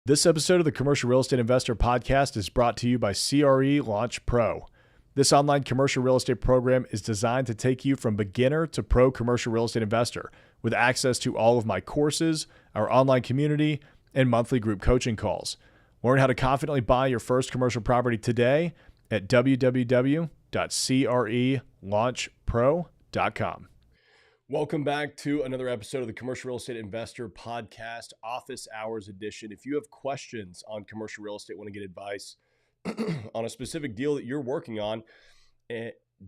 This episode of the Commercial Real Estate Investor Podcast is brought to you by CRE Launch Pro. This online commercial real estate program is designed to take you from beginner to pro commercial real estate investor with access to all of my courses, our online community, and monthly group coaching calls. Learn how to confidently buy your first commercial property today at www.crelaunchpro.com. Welcome back to another episode of the Commercial Real Estate Investor Podcast, Office Hours Edition. If you have questions on commercial real estate, want to get advice on a specific deal that you're working on,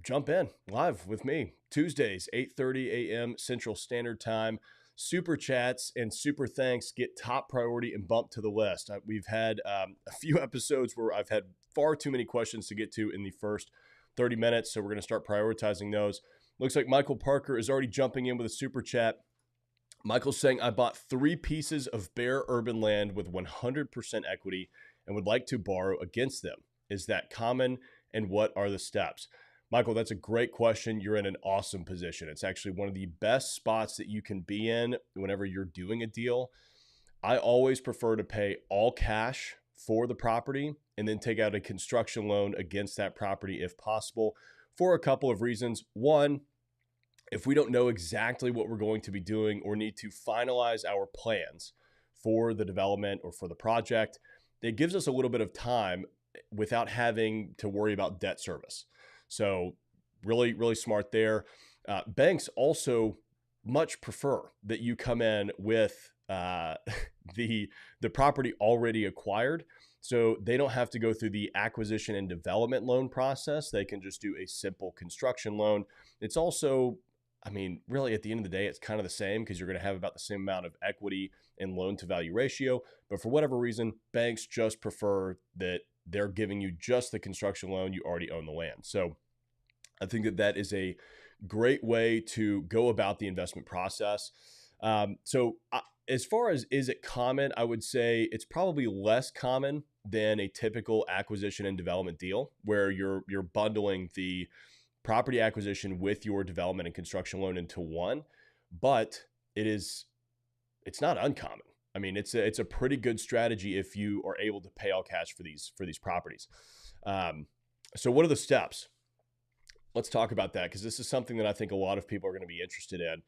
jump in live with me. Tuesdays, 8:30 a.m. Central Standard Time. Super chats and super thanks get top priority and bump to the list. We've had a few episodes where I've had far too many questions to get to in the first 30 minutes, so we're going to start prioritizing those. Looks like Michael Parker is already jumping in with a super chat. Michael's saying, I bought 3 pieces of bare urban land with 100% equity and would like to borrow against them. Is that common? And what are the steps? Michael, that's a great question. You're in an awesome position. It's actually one of the best spots that you can be in whenever you're doing a deal. I always prefer to pay all cash for the property and then take out a construction loan against that property if possible, for a couple of reasons. One, if we don't know exactly what we're going to be doing or need to finalize our plans for the development or for the project, it gives us a little bit of time without having to worry about debt service. So really, really smart there. Banks also much prefer that you come in with the property already acquired, so they don't have to go through the acquisition and development loan process. They can just do a simple construction loan. It's also, really at the end of the day, it's kind of the same because you're going to have about the same amount of equity and loan to value ratio. But for whatever reason, banks just prefer that they're giving you just the construction loan. You already own the land. So I think that is a great way to go about the investment process. As far as is it common, I would say it's probably less common than a typical acquisition and development deal where you're bundling the property acquisition with your development and construction loan into one, but it's not uncommon. It's a pretty good strategy if you are able to pay all cash for these properties. So what are the steps? Let's talk about that, because this is something that I think a lot of people are going to be interested in.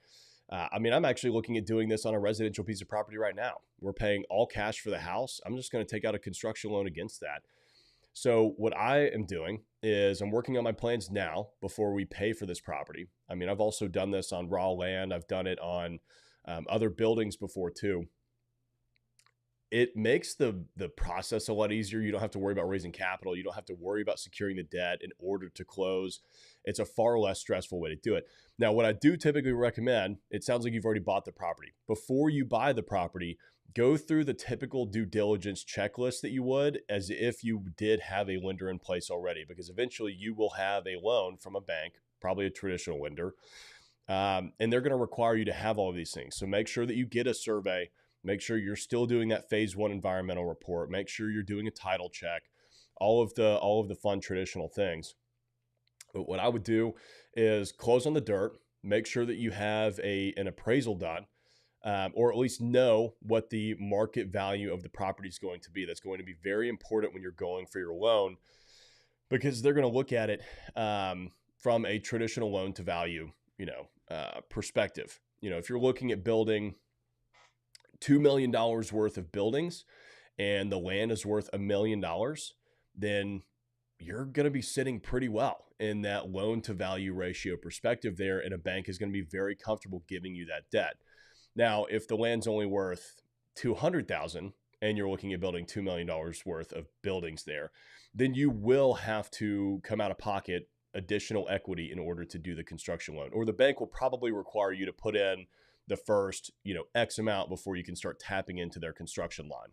I'm actually looking at doing this on a residential piece of property right now. We're paying all cash for the house. I'm just going to take out a construction loan against that. So what I am doing is I'm working on my plans now before we pay for this property. I've also done this on raw land. I've done it on other buildings before too. It makes the process a lot easier. You don't have to worry about raising capital. You don't have to worry about securing the debt in order to close. It's a far less stressful way to do it. Now, what I do typically recommend, it sounds like you've already bought the property. Before you buy the property, go through the typical due diligence checklist that you would as if you did have a lender in place already, because eventually you will have a loan from a bank, probably a traditional lender, and they're going to require you to have all of these things. So make sure that you get a survey. Make sure you're still doing that phase 1 environmental report. Make sure you're doing a title check, all of the fun traditional things. But what I would do is close on the dirt, make sure that you have an appraisal done, or at least know what the market value of the property is going to be. That's going to be very important when you're going for your loan, because they're going to look at it from a traditional loan to value, perspective. If you're looking at building $2 million worth of buildings and the land is worth $1 million, then you're going to be sitting pretty well in that loan to value ratio perspective there. And a bank is going to be very comfortable giving you that debt. Now, if the land's only worth $200,000 and you're looking at building $2 million worth of buildings there, then you will have to come out of pocket additional equity in order to do the construction loan, or the bank will probably require you to put in the first, X amount before you can start tapping into their construction line.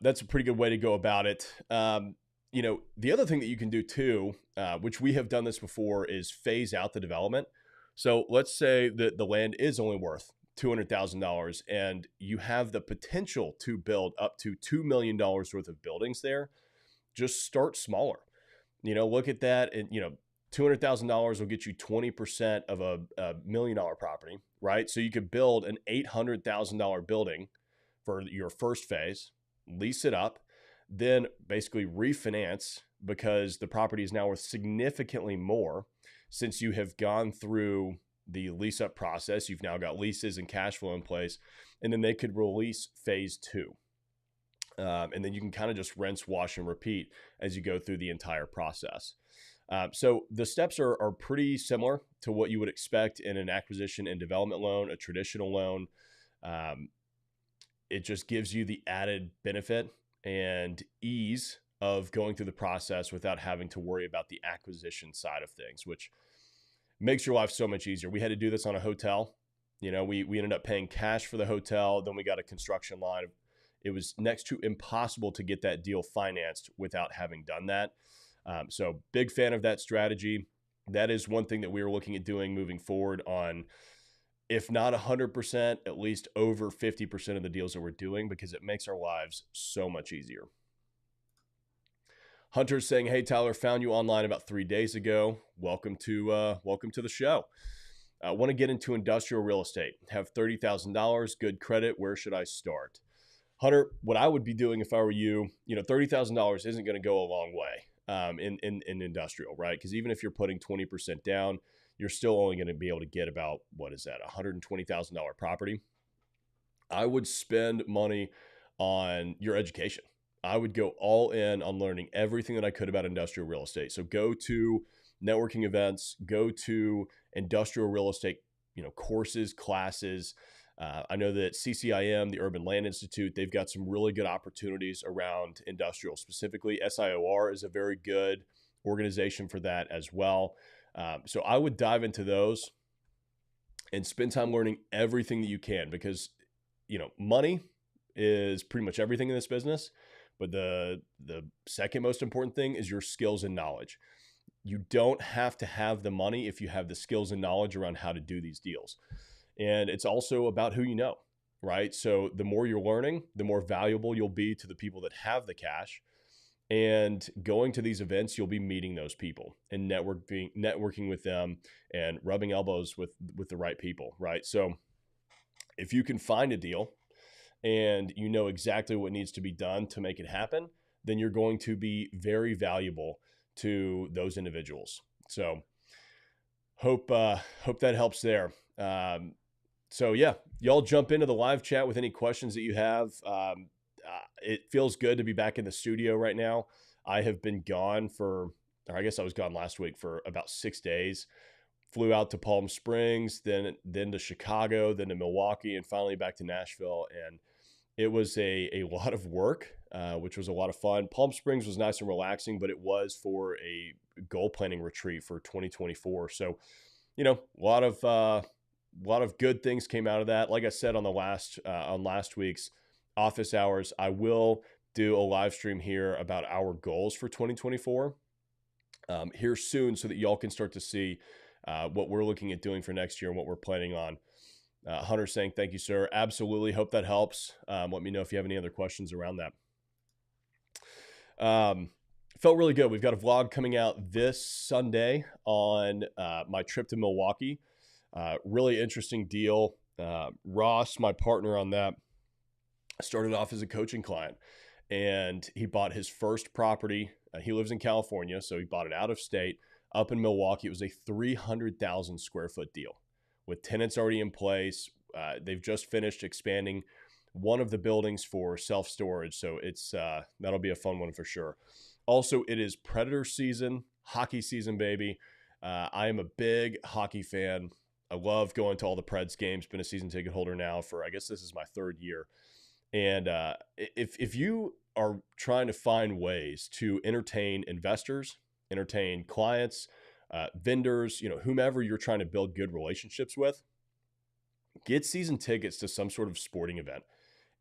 That's a pretty good way to go about it. The other thing that you can do too, which we have done this before, is phase out the development. So let's say that the land is only worth $200,000 and you have the potential to build up to $2 million worth of buildings there. Just start smaller. Look at that, and $200,000 will get you 20% of a $1 million property, right? So you could build an $800,000 building for your first phase, lease it up, then basically refinance because the property is now worth significantly more since you have gone through the lease up process. You've now got leases and cash flow in place, and then they could release phase two. And then you can kind of just rinse, wash, and repeat as you go through the entire process. So the steps are pretty similar to what you would expect in an acquisition and development loan, a traditional loan. It just gives you the added benefit and ease of going through the process without having to worry about the acquisition side of things, which makes your life so much easier. We had to do this on a hotel. You know, we ended up paying cash for the hotel. Then we got a construction line. It was next to impossible to get that deal financed without having done that. So big fan of that strategy. That is one thing that we are looking at doing moving forward on, if not 100%, at least over 50% of the deals that we're doing, because it makes our lives so much easier. Hunter's saying, hey, Tyler, found you online about 3 days ago. Welcome to the show. I want to get into industrial real estate. Have $30,000, good credit. Where should I start? Hunter, what I would be doing if I were you, $30,000 isn't going to go a long way in industrial, right? Because even if you're putting 20% down, you're still only going to be able to get about, what is that, $120,000 property. I would spend money on your education. I would go all in on learning everything that I could about industrial real estate. So go to networking events, go to industrial real estate, courses, classes. I know that CCIM, the Urban Land Institute, they've got some really good opportunities around industrial. Specifically, SIOR is a very good organization for that as well. So I would dive into those and spend time learning everything that you can, because, money is pretty much everything in this business. But the second most important thing is your skills and knowledge. You don't have to have the money if you have the skills and knowledge around how to do these deals. And it's also about who you know, right? So the more you're learning, the more valuable you'll be to the people that have the cash. And going to these events, you'll be meeting those people and networking with them and rubbing elbows with the right people, right? So if you can find a deal and you know exactly what needs to be done to make it happen, then you're going to be very valuable to those individuals. So hope that helps there. So yeah, y'all jump into the live chat with any questions that you have. It feels good to be back in the studio right now. I have been gone or I guess I was gone last week for about 6 days. Flew out to Palm Springs, then to Chicago, then to Milwaukee, and finally back to Nashville. And it was a lot of work, which was a lot of fun. Palm Springs was nice and relaxing, but it was for a goal planning retreat for 2024. So, a lot of good things came out of that. Like I said on last week's office hours, I will do a live stream here about our goals for 2024 here soon, so that y'all can start to see what we're looking at doing for next year and what we're planning on. Hunter saying, thank you, sir. Absolutely. Hope that helps. Let me know if you have any other questions around that. Felt really good. We've got a vlog coming out this Sunday on my trip to Milwaukee. Really interesting deal. Ross, my partner on that, started off as a coaching client, and he bought his first property. He lives in California, so he bought it out of state up in Milwaukee. It was a 300,000 square foot deal with tenants already in place. They've just finished expanding one of the buildings for self-storage. So it's that'll be a fun one for sure. Also, it is Predator season, hockey season, baby. I am a big hockey fan. I love going to all the Preds games. Been a season ticket holder now for, I guess this is my 3rd year. And if you are trying to find ways to entertain investors, entertain clients, vendors, whomever you're trying to build good relationships with, get season tickets to some sort of sporting event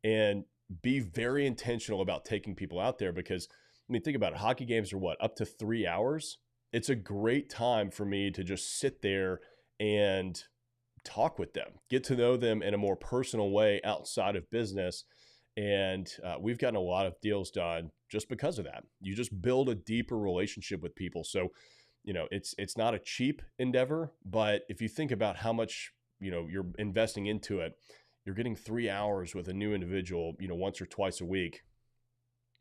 and be very intentional about taking people out there. Because, think about it. Hockey games are up to 3 hours. It's a great time for me to just sit there and talk with them, get to know them in a more personal way outside of business. And we've gotten a lot of deals done just because of that. You just build a deeper relationship with people. So, it's not a cheap endeavor, but if you think about how much, you're investing into it, you're getting 3 hours with a new individual, once or twice a week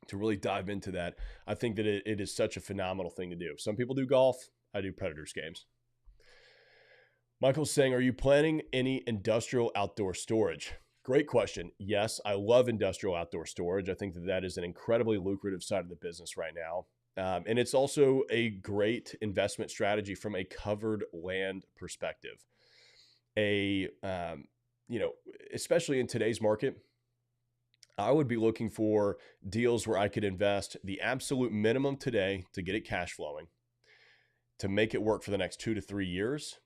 to really dive into that. I think that it is such a phenomenal thing to do. Some people do golf. I do Predators games. Michael's saying, are you planning any industrial outdoor storage? Great question. Yes, I love industrial outdoor storage. I think that that is an incredibly lucrative side of the business right now. And it's also a great investment strategy from a covered land perspective. Especially in today's market, I would be looking for deals where I could invest the absolute minimum today to get it cash flowing, to make it work for the next 2 to 3 years,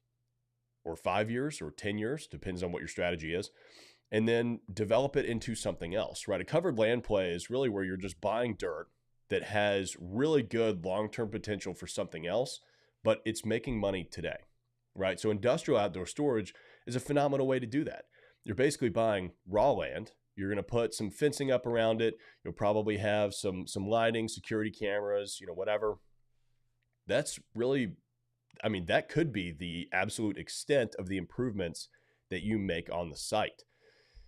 or 5 years, or 10 years, depends on what your strategy is, and then develop it into something else, right? A covered land play is really where you're just buying dirt that has really good long-term potential for something else, but it's making money today, right? So industrial outdoor storage is a phenomenal way to do that. You're basically buying raw land. You're going to put some fencing up around it. You'll probably have some lighting, security cameras, whatever. That's really, that could be the absolute extent of the improvements that you make on the site.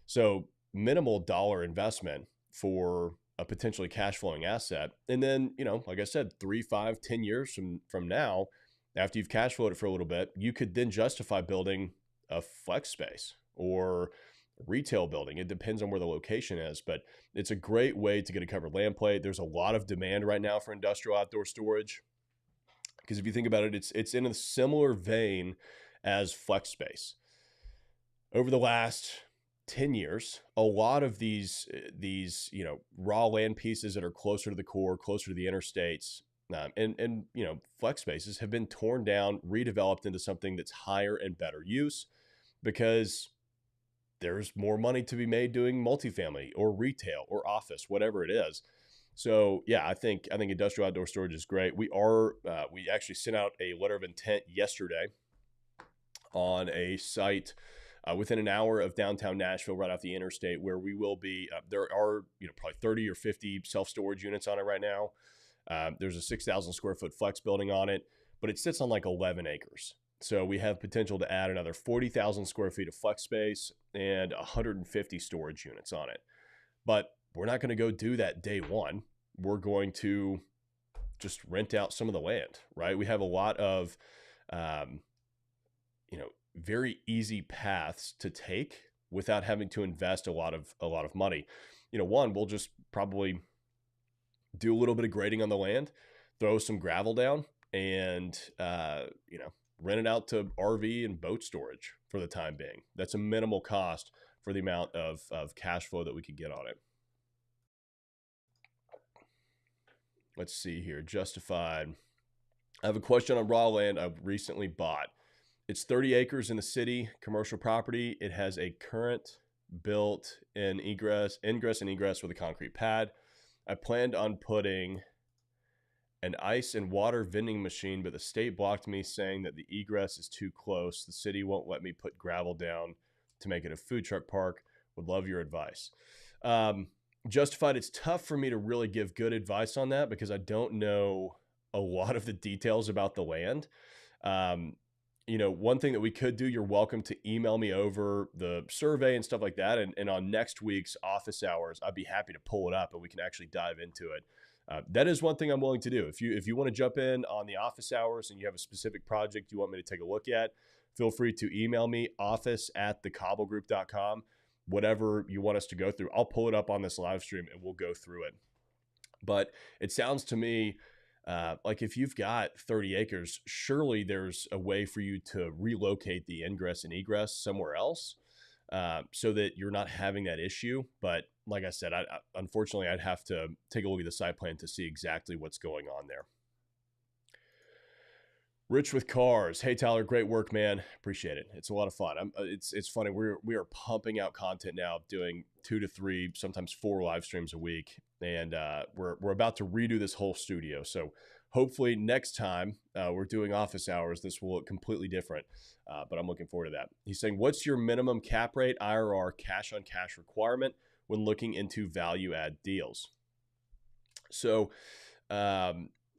So minimal dollar investment for a potentially cash flowing asset. And then, like I said, 3, 5, 10 years from now, after you've cash flowed it for a little bit, you could then justify building a flex space or retail building. It depends on where the location is, but it's a great way to get a covered land play. There's a lot of demand right now for industrial outdoor storage, because if you think about it, it's in a similar vein as flex space. Over the last 10 years, a lot of these raw land pieces that are closer to the core, closer to the interstates, and flex spaces have been torn down, redeveloped into something that's higher and better use, because there's more money to be made doing multifamily or retail or office, whatever it is. So yeah, I think industrial outdoor storage is great. We actually sent out a letter of intent yesterday on a site within an hour of downtown Nashville, right off the interstate, where we will be. There are probably 30 or 50 self-storage units on it right now. There's a 6,000 square foot flex building on it, but it sits on like 11 acres. So we have potential to add another 40,000 square feet of flex space and 150 storage units on it. But we're not going to go do that day one. We're going to just rent out some of the land, right? We have a lot of, very easy paths to take without having to invest a lot of money. One, we'll just probably do a little bit of grading on the land, throw some gravel down, and rent it out to RV and boat storage for the time being. That's a minimal cost for the amount of cash flow that we could get on it. Let's see here. Justified. I have a question on raw land I've recently bought. It's 30 acres in the city, commercial property. It has a current built in ingress and egress with a concrete pad. I planned on putting an ice and water vending machine, but the state blocked me, saying that the egress is too close. The city won't let me put gravel down to make it a food truck park. Would love your advice. Justified, it's tough for me to really give good advice on that because I don't know a lot of the details about the land. One thing that we could do, you're welcome to email me over the survey and stuff like that. And on next week's office hours, I'd be happy to pull it up and we can actually dive into it. That is one thing I'm willing to do. If you want to jump in on the office hours and you have a specific project you want me to take a look at, feel free to email me, office@thecobblegroup.com. Whatever you want us to go through, I'll pull it up on this live stream and we'll go through it. But it sounds to me like if you've got 30 acres, surely there's a way for you to relocate the ingress and egress somewhere else so that you're not having that issue. But like I said, unfortunately, I'd have to take a look at the site plan to see exactly what's going on there. Rich with Cars. Hey, Tyler, great work, man. Appreciate it. It's a lot of fun. It's funny. We are pumping out content now, doing 2 to 3, sometimes 4 live streams a week. And we're about to redo this whole studio. So hopefully next time we're doing office hours, this will look completely different. But I'm looking forward to that. He's saying, what's your minimum cap rate, IRR, cash on cash requirement when looking into value add deals? So,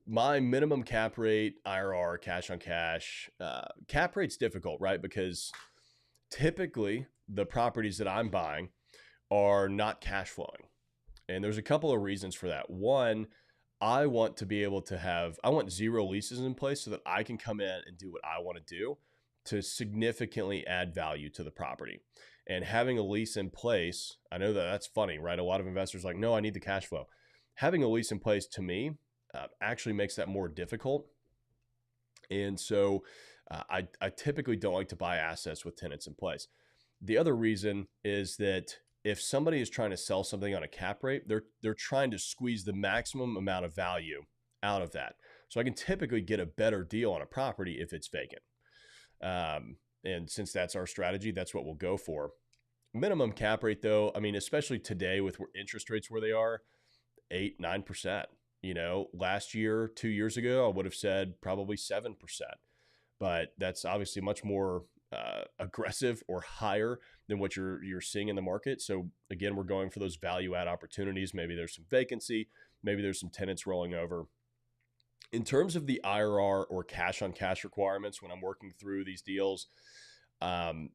my minimum cap rate, IRR, cash on cash, cap rate's difficult, right? Because typically the properties that I'm buying are not cash flowing. And there's a couple of reasons for that. One, I want to be able to I want 0 leases in place so that I can come in and do what I want to do to significantly add value to the property. And having a lease in place, I know that that's funny, right? A lot of investors are like, no, I need the cash flow. Having a lease in place to me actually makes that more difficult. And so I typically don't like to buy assets with tenants in place. The other reason is that if somebody is trying to sell something on a cap rate, they're trying to squeeze the maximum amount of value out of that. So I can typically get a better deal on a property if it's vacant. And since that's our strategy, that's what we'll go for. Minimum cap rate though, I mean, especially today with interest rates where they are, 8, 9%. You know, last year, 2 years ago, I would have said probably 7%. But that's obviously much more aggressive or higher than what you're seeing in the market. So again, we're going for those value add opportunities. Maybe there's some vacancy, maybe there's some tenants rolling over. In terms of the IRR or cash on cash requirements, when I'm working through these deals, IRR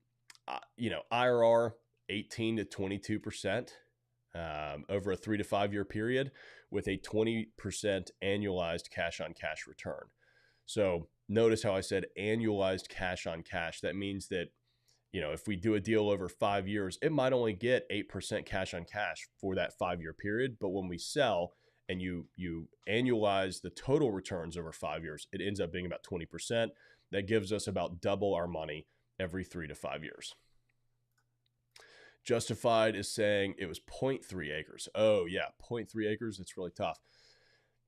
18 to 22% over a 3 to 5 year period with a 20% annualized cash on cash return. So notice how I said annualized cash on cash. That means that, if we do a deal over 5 years, it might only get 8% cash on cash for that 5-year period. But when we sell and you annualize the total returns over 5 years, it ends up being about 20%. That gives us about double our money every 3 to 5 years. Justified is saying it was 0.3 acres. Oh yeah, 0.3 acres. It's really tough.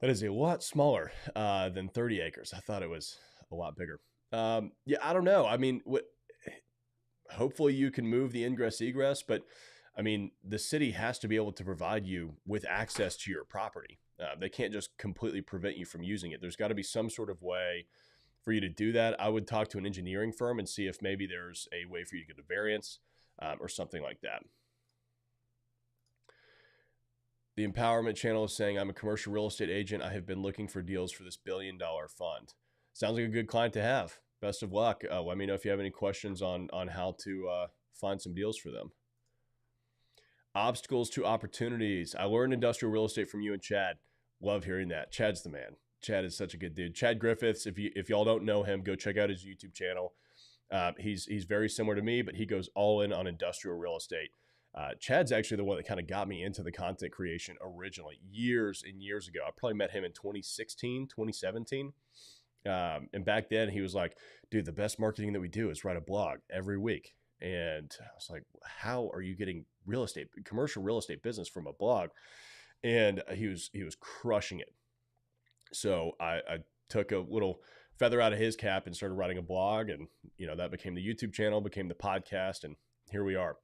That is a lot smaller than 30 acres. I thought it was a lot bigger. Yeah, I don't know. I mean, hopefully you can move the ingress egress, but I mean, the city has to be able to provide you with access to your property. They can't just completely prevent you from using it. There's got to be some sort of way for you to do that. I would talk to an engineering firm and see if maybe there's a way for you to get a variance or something like that. The Empowerment Channel is saying, I'm a commercial real estate agent. I have been looking for deals for this $1 billion fund. Sounds like a good client to have. Best of luck. Let me know if you have any questions on how to find some deals for them. Obstacles to opportunities. I learned industrial real estate from you and Chad. Love hearing that. Chad's the man. Chad is such a good dude. Chad Griffiths, if y'all don't know him, go check out his YouTube channel. He's very similar to me, but he goes all in on industrial real estate. Chad's actually the one that kind of got me into the content creation originally, years and years ago. I probably met him in 2016, 2017. And back then he was like, dude, the best marketing that we do is write a blog every week. And I was like, how are you getting commercial real estate business from a blog? And he was crushing it. So I took a little feather out of his cap and started writing a blog, and that became the YouTube channel, became the podcast, and here we are.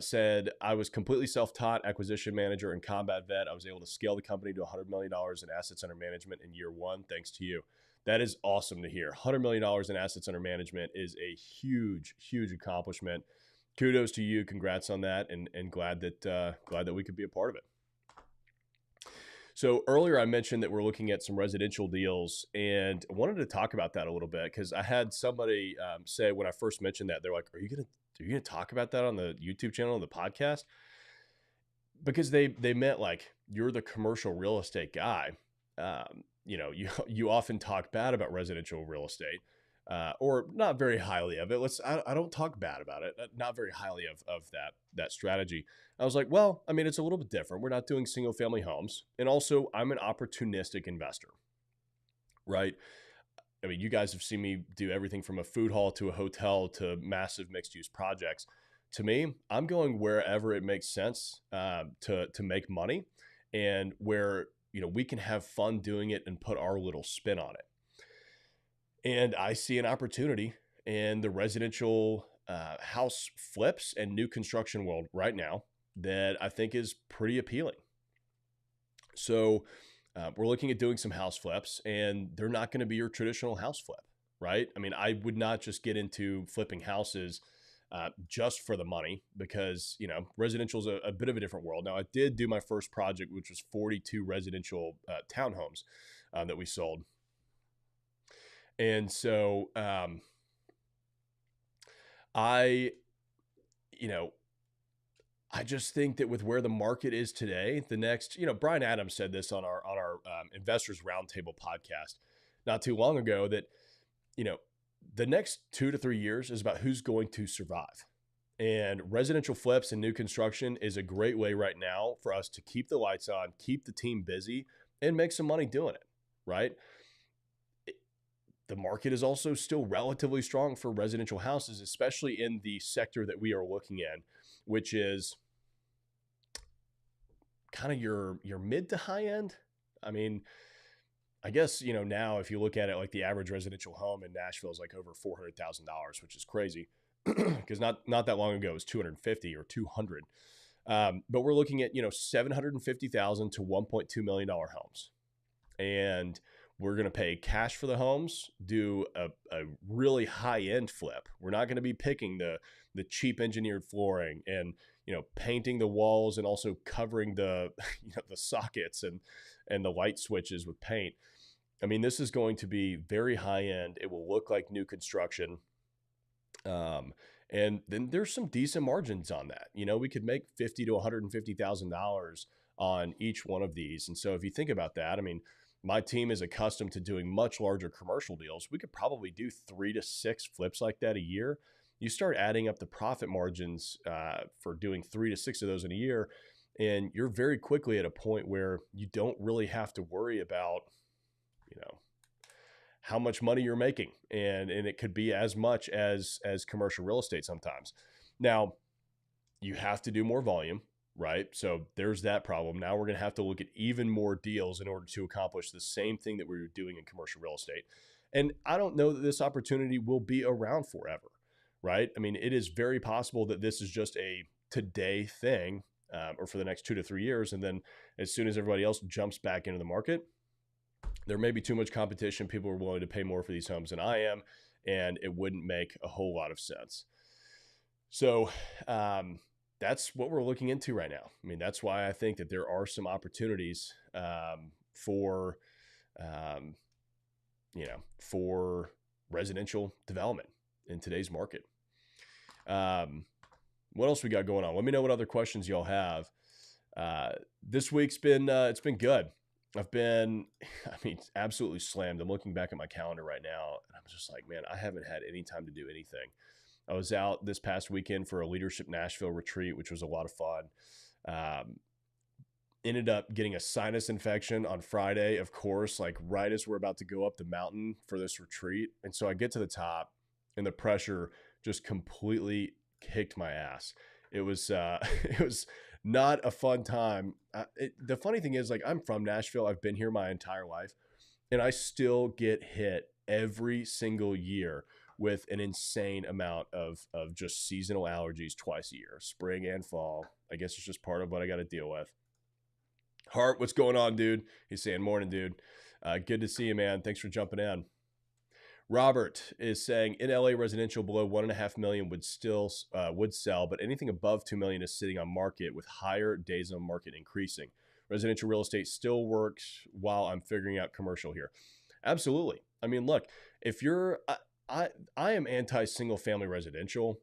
Said, I was completely self-taught acquisition manager and combat vet. I was able to scale the company to $100 million in assets under management in year 1, thanks to you. That is awesome to hear. $100 million in assets under management is a huge, huge accomplishment. Kudos to you. Congrats on that, and glad that we could be a part of it. So earlier I mentioned that we're looking at some residential deals, and I wanted to talk about that a little bit because I had somebody say when I first mentioned that, they're like, are you gonna talk about that on the YouTube channel, the podcast? Because they meant like, you're the commercial real estate guy. You often talk bad about residential real estate, or not very highly of it. I don't talk bad about it, not very highly of that strategy. I was like, well, I mean, it's a little bit different. We're not doing single family homes. And also I'm an opportunistic investor, right? I mean, you guys have seen me do everything from a food hall to a hotel to massive mixed use projects. To me, I'm going wherever it makes sense to make money, and where, we can have fun doing it and put our little spin on it. And I see an opportunity in the residential house flips and new construction world right now that I think is pretty appealing. So we're looking at doing some house flips, and they're not going to be your traditional house flip, right? I mean, I would not just get into flipping houses just for the money, because, residential is a bit of a different world. Now, I did do my first project, which was 42 residential townhomes that we sold. And so I, you know, I just think that with where the market is today, the next, Brian Adams said this on our Investors Roundtable podcast not too long ago that, you know, the next 2 to 3 years is about who's going to survive. And residential flips and new construction is a great way right now for us to keep the lights on, keep the team busy, and make some money doing it, right? The market is also still relatively strong for residential houses, especially in the sector that we are looking in, which is kind of your mid to high end. I mean, I guess, now if you look at it, like the average residential home in Nashville is like over $400,000, which is crazy because not that long ago it was 250 or 200. But we're looking at, 750,000 to $1.2 million homes. And we're going to pay cash for the homes, do a really high end flip. We're not going to be picking the cheap engineered flooring and, painting the walls and also covering the, the sockets and the light switches with paint. I mean, this is going to be very high end. It will look like new construction. And then there's some decent margins on that. We could make $50,000 to $150,000 on each one of these. And so if you think about that, I mean, my team is accustomed to doing much larger commercial deals. We could probably do 3 to 6 flips like that a year. You start adding up the profit margins for doing 3 to 6 of those in a year, and you're very quickly at a point where you don't really have to worry about, how much money you're making. And it could be as much as commercial real estate sometimes. Now, you have to do more volume, right? So there's that problem. Now we're going to have to look at even more deals in order to accomplish the same thing that we were doing in commercial real estate. And I don't know that this opportunity will be around forever, right? I mean, it is very possible that this is just a today thing, or for the next 2 to 3 years. And then as soon as everybody else jumps back into the market, there may be too much competition. People are willing to pay more for these homes than I am, and it wouldn't make a whole lot of sense. So that's what we're looking into right now. I mean, that's why I think that there are some opportunities for residential development in today's market. What else we got going on? Let me know what other questions y'all have. This week's been it's been good. I've been, absolutely slammed. I'm looking back at my calendar right now, and I'm just like, man, I haven't had any time to do anything. I was out this past weekend for a Leadership Nashville retreat, which was a lot of fun. Ended up getting a sinus infection on Friday, of course, like right as we're about to go up the mountain for this retreat. And so I get to the top, and the pressure just completely kicked my ass. It was it was not a fun time. The funny thing is, like, I'm from Nashville. I've been here my entire life, and I still get hit every single year with an insane amount of just seasonal allergies twice a year, spring and fall. I guess it's just part of what I got to deal with. Hart, what's going on, dude? He's saying, morning, dude. Good to see you, man. Thanks for jumping in. Robert is saying in LA, residential below 1.5 million would sell, but anything above 2 million is sitting on market with higher days on market increasing. Residential real estate still works while I'm figuring out commercial here. Absolutely. I mean, look, if you're, I am anti single family residential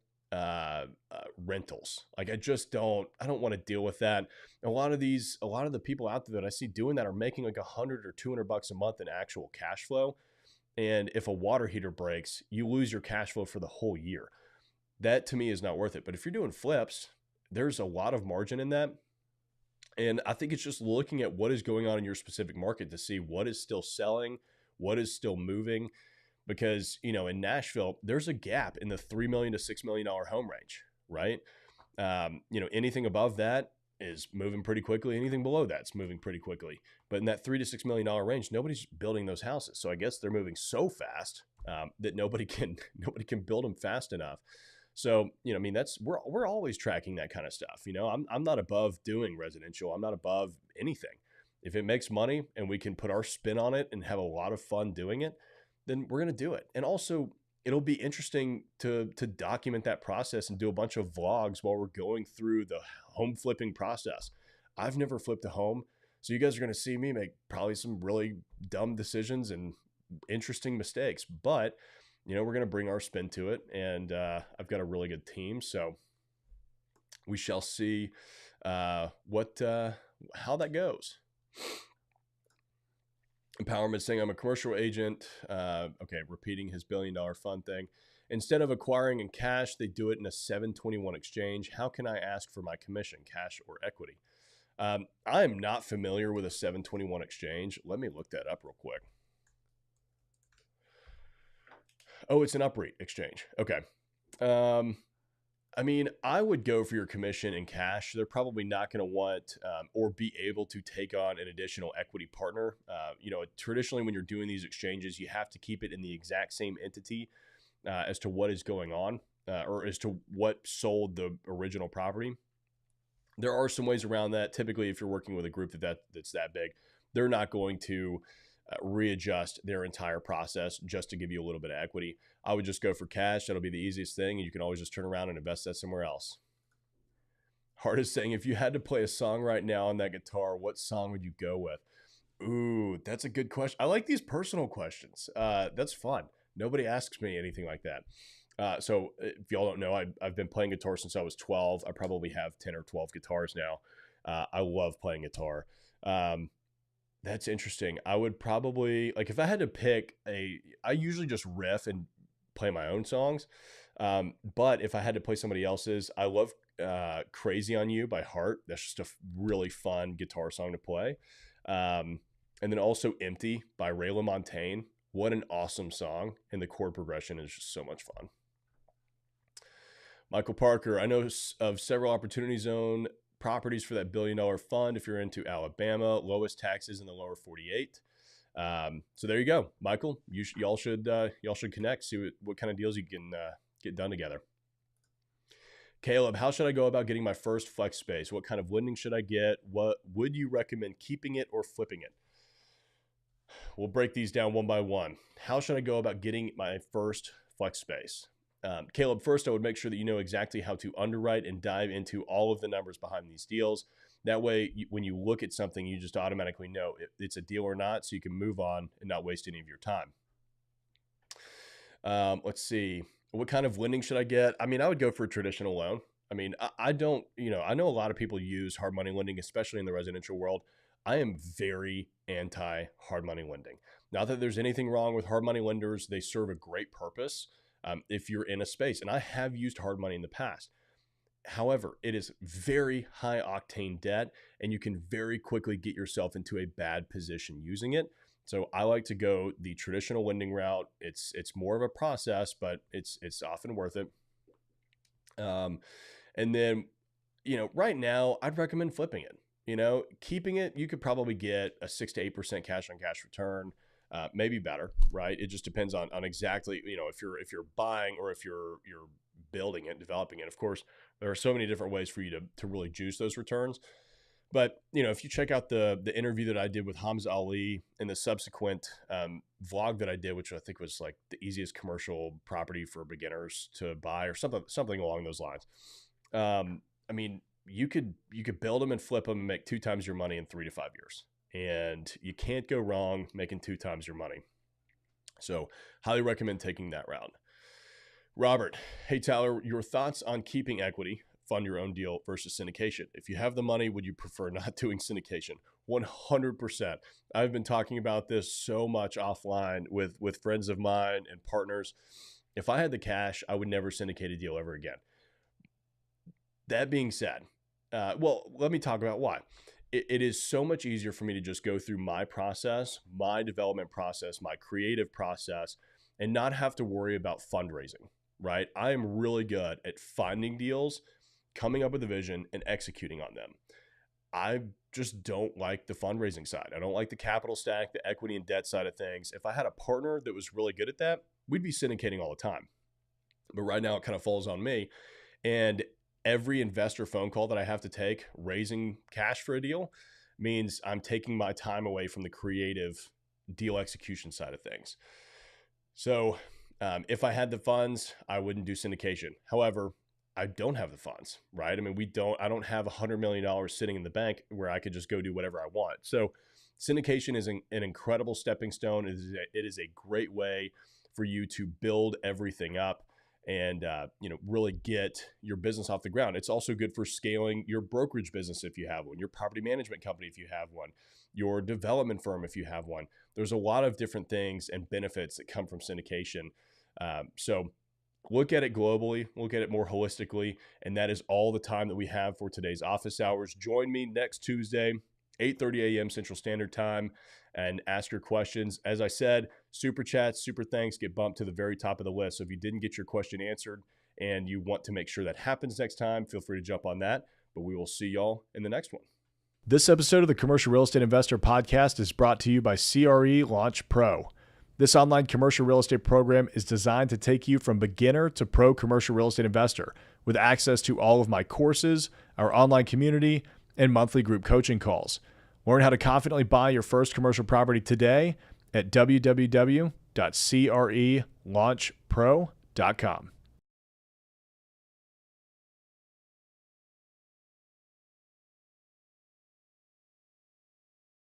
rentals. Like I don't want to deal with that. A lot of the people out there that I see doing that are making like $100 or $200 a month in actual cash flow. And if a water heater breaks, you lose your cash flow for the whole year. That to me is not worth it. But if you're doing flips, there's a lot of margin in that. And I think it's just looking at what is going on in your specific market to see what is still selling, what is still moving. Because, in Nashville, there's a gap in the $3 million to $6 million home range, right? Anything above that is moving pretty quickly. Anything below that's moving pretty quickly. But in that $3 to $6 million range, nobody's building those houses. So I guess they're moving so fast that nobody can build them fast enough. So we're always tracking that kind of stuff. I'm not above doing residential. I'm not above anything. If it makes money and we can put our spin on it and have a lot of fun doing it, then we're going to do it. And also, it'll be interesting to document that process and do a bunch of vlogs while we're going through the home flipping process. I've never flipped a home, so you guys are going to see me make probably some really dumb decisions and interesting mistakes. But we're going to bring our spin to it, and I've got a really good team. So we shall see how that goes. Empowerment saying, I'm a commercial agent. Okay, repeating his $1 billion fund thing. Instead of acquiring in cash, they do it in a 721 exchange. How can I ask for my commission, cash or equity? I'm not familiar with a 721 exchange. Let me look that up real quick. Oh, it's an UPREIT exchange. Okay. I mean, I would go for your commission in cash. They're probably not going to want or be able to take on an additional equity partner. Traditionally, when you're doing these exchanges, you have to keep it in the exact same entity as to what is going on or as to what sold the original property. There are some ways around that. Typically, if you're working with a group that's that big, they're not going to readjust their entire process just to give you a little bit of equity. I would just go for cash. That'll be the easiest thing. And you can always just turn around and invest that somewhere else. Hard is saying, if you had to play a song right now on that guitar, what song would you go with? Ooh, that's a good question. I like these personal questions. That's fun. Nobody asks me anything like that. So if y'all don't know, I've been playing guitar since I was 12. I probably have 10 or 12 guitars now. I love playing guitar. That's interesting. I would probably, like, if I had to pick I usually just riff and play my own songs. But if I had to play somebody else's, I love Crazy on You by Heart. That's just a really fun guitar song to play. And then also Empty by Ray LaMontagne. What an awesome song. And the chord progression is just so much fun. Michael Parker, I know of several Opportunity Zone properties for that $1 billion fund if you're into Alabama, lowest taxes in the lower 48. So there you go, Michael. Y'all should connect, see what kind of deals you can get done together. Caleb, how should I go about getting my first flex space? What kind of lending should I get? What would you recommend, keeping it or flipping it? We'll break these down one by one. How should I go about getting my first flex space? Caleb, first, I would make sure that you know exactly how to underwrite and dive into all of the numbers behind these deals. That way, when you look at something, you just automatically know if it's a deal or not, so you can move on and not waste any of your time. Let's see. What kind of lending should I get? I mean, I would go for a traditional loan. I mean, I don't, I know a lot of people use hard money lending, especially in the residential world. I am very anti hard money lending. Not that there's anything wrong with hard money lenders. They serve a great purpose if you're in a space. And I have used hard money in the past. However, it is very high octane debt, and you can very quickly get yourself into a bad position using it. So I like to go the traditional lending route. It's more of a process, but it's often worth it. And then, right now I'd recommend flipping it. Keeping it, you could probably get a 6 to 8% cash on cash return, maybe better, right? It just depends on exactly, if you're buying or if you're building it, developing it. Of course, there are so many different ways for you to really juice those returns. But, if you check out the interview that I did with Hamza Ali and the subsequent vlog that I did, which I think was like the easiest commercial property for beginners to buy or something along those lines. I mean, you could build them and flip them and make 2 times your money in 3 to 5 years. And you can't go wrong making 2 times your money. So highly recommend taking that route. Robert, hey Tyler, your thoughts on keeping equity, fund your own deal versus syndication? If you have the money, would you prefer not doing syndication? 100%. I've been talking about this so much offline with friends of mine and partners. If I had the cash, I would never syndicate a deal ever again. That being said, well, let me talk about why. It is so much easier for me to just go through my process, my development process, my creative process, and not have to worry about fundraising, right? I am really good at finding deals, coming up with a vision, and executing on them. I just don't like the fundraising side. I don't like the capital stack, the equity and debt side of things. If I had a partner that was really good at that, we'd be syndicating all the time. But right now it kind of falls on me. And every investor phone call that I have to take raising cash for a deal means I'm taking my time away from the creative deal execution side of things. So if I had the funds, I wouldn't do syndication. However, I don't have the funds, right? I mean, I don't have $100 million sitting in the bank where I could just go do whatever I want. So syndication is an incredible stepping stone. It is a great way for you to build everything up and really get your business off the ground. It's also good for scaling your brokerage business if you have one, your property management company if you have one, your development firm if you have one. There's a lot of different things and benefits that come from syndication. So look at it globally, look at it more holistically, and that is all the time that we have for today's office hours. Join me next Tuesday, 8:30 a.m. Central Standard Time, and ask your questions. As I said, super chats, super thanks get bumped to the very top of the list. So if you didn't get your question answered and you want to make sure that happens next time, feel free to jump on that. But we will see y'all in the next one. This episode of the Commercial Real Estate Investor Podcast is brought to you by CRE Launch Pro. This online commercial real estate program is designed to take you from beginner to pro commercial real estate investor with access to all of my courses, our online community, and monthly group coaching calls. Learn how to confidently buy your first commercial property today at www.crelaunchpro.com.